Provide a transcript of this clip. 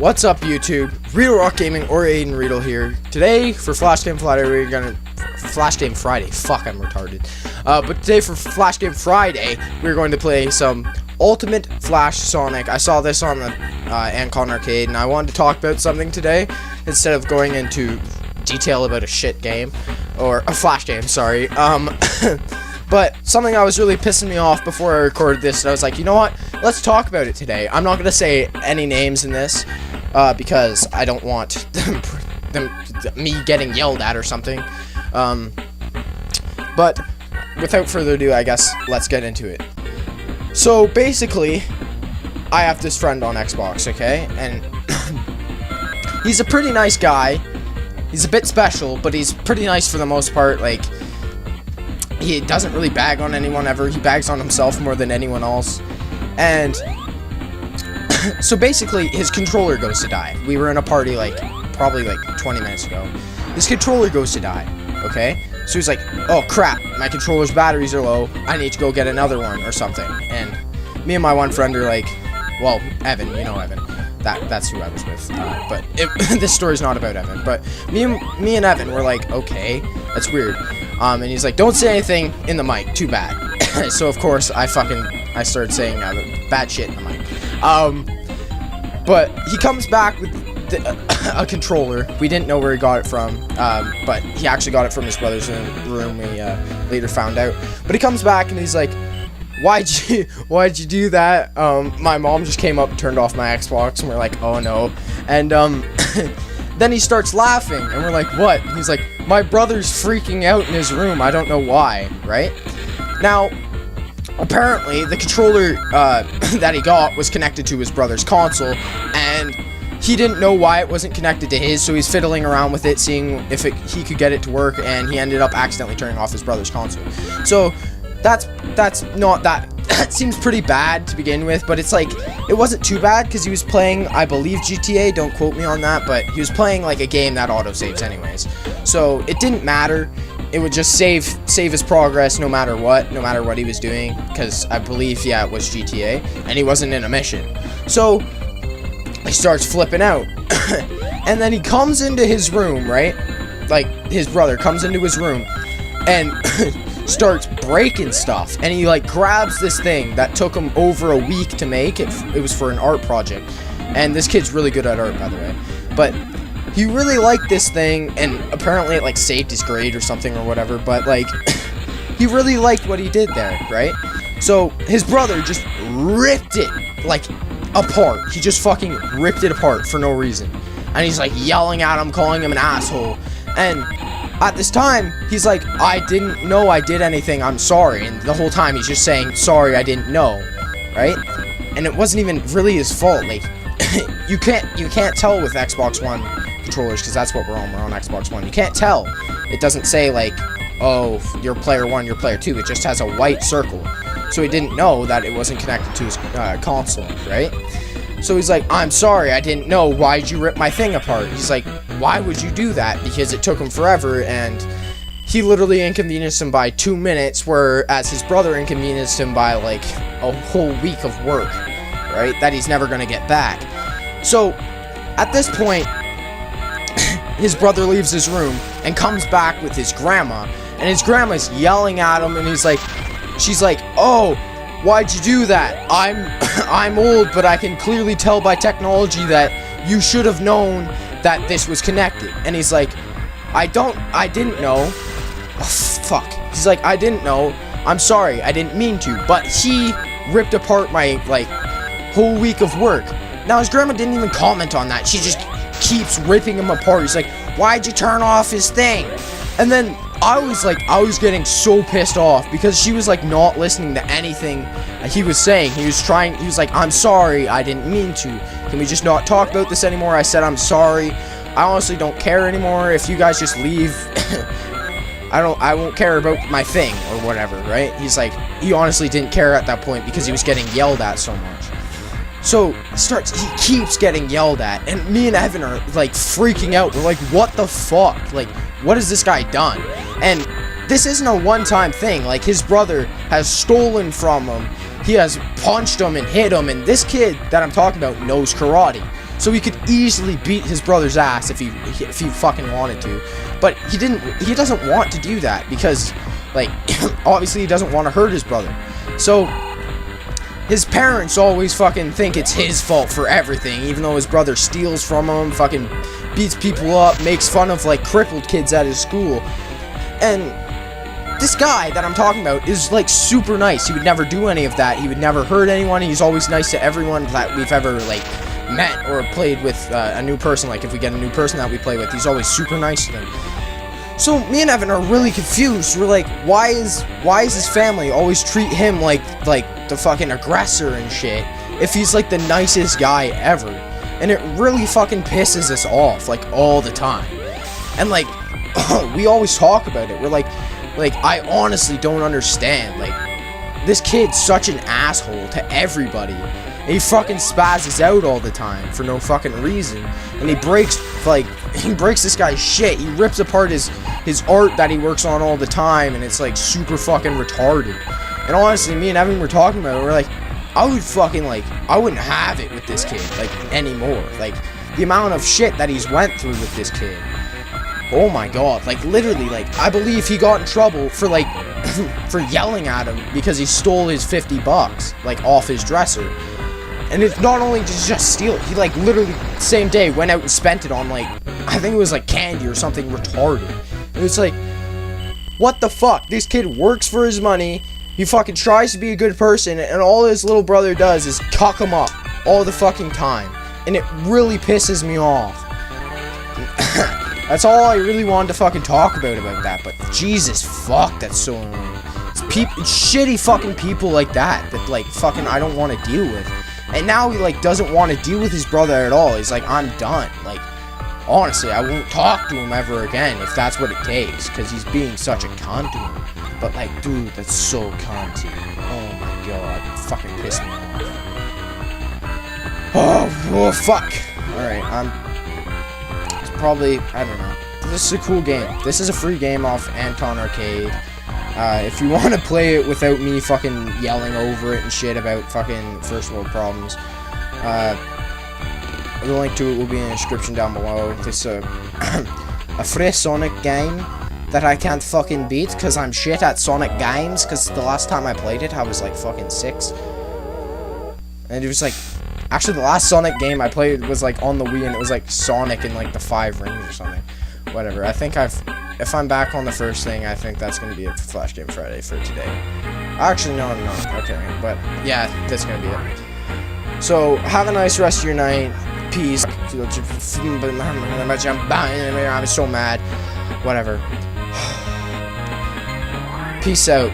What's up, YouTube? Real Rock Gaming or Aiden Riedel here. Today for Flash Game Friday, Fuck, I'm retarded. But today for Flash Game Friday, we're going to play some Ultimate Flash Sonic. I saw this on the Ancon Arcade, and I wanted to talk about something today instead of going into detail about a shit game or a Flash game. Sorry. But something that was really pissing me off before I recorded this, and I was like, you know what? Let's talk about it today. I'm not gonna say any names in this because I don't want me getting yelled at or something. But without further ado, I guess let's get into it. So basically, I have this friend on Xbox, okay, and he's a pretty nice guy. He's a bit special, but he's pretty nice for the most part. Like, he doesn't really bag on anyone ever. He bags on himself more than anyone else. And so basically, his controller goes to die. We were in a party probably 20 minutes ago. His controller goes to die, okay? So he's like, oh crap, my controller's batteries are low. I need to go get another one or something. And me and my one friend are like, well, Evan, you know Evan. That's who I was with. But this story's not about Evan. But me and Evan were like, okay, that's weird. And he's like, don't say anything in the mic, too bad. So of course I started saying bad shit in the mic. But he comes back with a controller. We didn't know where he got it from, but he actually got it from his brother's room. We later found out. But he comes back and he's like, why'd you do that? My mom just came up and turned off my Xbox, and we're like, oh no. And then he starts laughing, and we're like, what? And he's like, my brother's freaking out in his room. I don't know why, right? Now, apparently, the controller that he got was connected to his brother's console, and he didn't know why it wasn't connected to his, so he's fiddling around with it, seeing if he could get it to work, and he ended up accidentally turning off his brother's console. So that's not that. That seems pretty bad to begin with, but it's like, it wasn't too bad because he was playing, I believe, GTA. Don't quote me on that, but he was playing like a game that autosaves anyways. So it didn't matter. It would just save his progress no matter what he was doing, because I believe, yeah, it was GTA, and he wasn't in a mission. So he starts flipping out, and then he comes into his room, right? Like, his brother comes into his room, and starts breaking stuff, and he grabs this thing that took him over a week to make. It was for an art project, and this kid's really good at art, by the way, but he really liked this thing, and apparently it saved his grade or something or whatever, but he really liked what he did there, right? So his brother just ripped it apart. He just fucking ripped it apart for no reason, and he's yelling at him, calling him an asshole. And at this time, he's like, I didn't know I did anything, I'm sorry. And the whole time he's just saying, sorry, I didn't know, right? And it wasn't even really his fault. You can't tell with Xbox One controllers, because that's what we're on Xbox One. You can't tell. It doesn't say oh, you're player 1, you're player 2. It just has a white circle. So he didn't know that it wasn't connected to his console, right? So he's like, I'm sorry, I didn't know. Why'd you rip my thing apart? He's like, why would you do that? Because it took him forever, and he literally inconvenienced him by 2 minutes, whereas his brother inconvenienced him by a whole week of work, right? That he's never gonna get back. So at this point, his brother leaves his room and comes back with his grandma, and his grandma's yelling at him, and she's like, oh, why'd you do that? I'm old, but I can clearly tell by technology that you should have known that this was connected. And he's like, I didn't know. Oh, fuck. He's like, I didn't know. I'm sorry, I didn't mean to. But he ripped apart my, whole week of work. Now, his grandma didn't even comment on that. She just keeps ripping him apart. He's like, why'd you turn off his thing? And then I was getting so pissed off because she was not listening to anything he was saying. He was like, I'm sorry, I didn't mean to. Can we just not talk about this anymore? I said, I'm sorry. I honestly don't care anymore. If you guys just leave, I won't care about my thing or whatever, right? He honestly didn't care at that point because he was getting yelled at so much. So he keeps getting yelled at, and me and Evan are freaking out. We're like, what the fuck? What has this guy done? And this isn't a one-time thing. His brother has stolen from him. He has punched him and hit him, and this kid that I'm talking about knows karate. so he could easily beat his brother's ass if he fucking wanted to. But he doesn't want to do that because, like, obviously he doesn't want to hurt his brother. So his parents always fucking think it's his fault for everything, even though his brother steals from him, fucking beats people up, makes fun of, like, crippled kids at his school. And this guy that I'm talking about is, like, super nice. He would never do any of that. He would never hurt anyone. He's always nice to everyone that we've ever, like, met or played with a new person. Like, if we get a new person that we play with, he's always super nice to them. So me and Evan are really confused. We're like, why is his family always treat him like the fucking aggressor and shit if he's like the nicest guy ever? And it really fucking pisses us off, like, all the time. And, like, we always talk about it. We're like, I honestly don't understand. Like, this kid's such an asshole to everybody. And he fucking spazzes out all the time for no fucking reason. And he breaks this guy's shit. He rips apart his art that he works on all the time, and it's, like, super fucking retarded. And honestly, me and Evan were talking about it. We're like, I wouldn't have it with this kid, like, anymore. Like, the amount of shit that he's went through with this kid. Oh my god, like, literally, like, I believe he got in trouble for, like, for yelling at him because he stole his $50, like, off his dresser. And it's not only did he just steal it, he, like, literally, same day, went out and spent it on, like, I think it was, like, candy or something retarded. It was like, what the fuck? This kid works for his money, he fucking tries to be a good person, and all his little brother does is cuck him up all the fucking time. And it really pisses me off. That's all I really wanted to fucking talk about that, but Jesus fuck, that's so annoying. It's shitty fucking people like that, like, fucking I don't want to deal with. And now he, like, doesn't want to deal with his brother at all. He's like, I'm done. Like, honestly, I won't talk to him ever again if that's what it takes, because he's being such a cunt to him. But, like, dude, that's so cunty. Oh my god, it fucking pissed me off. Oh fuck. Alright, it's probably, I don't know. This is a cool game. This is a free game off Anton Arcade. If you want to play it without me fucking yelling over it and shit about fucking first world problems, the link to it will be in the description down below. This is a free Sonic game that I can't fucking beat because I'm shit at Sonic games, because the last time I played it I was like fucking 6. And it was like, actually the last Sonic game I played was like on the Wii, and it was like Sonic and like the 5 rings or something. Whatever, I think if I'm back on the first thing, I think that's going to be a Flash Game Friday for today. Actually, no, okay, but yeah, that's going to be it. So, have a nice rest of your night, peace. I'm so mad. Whatever. Peace out.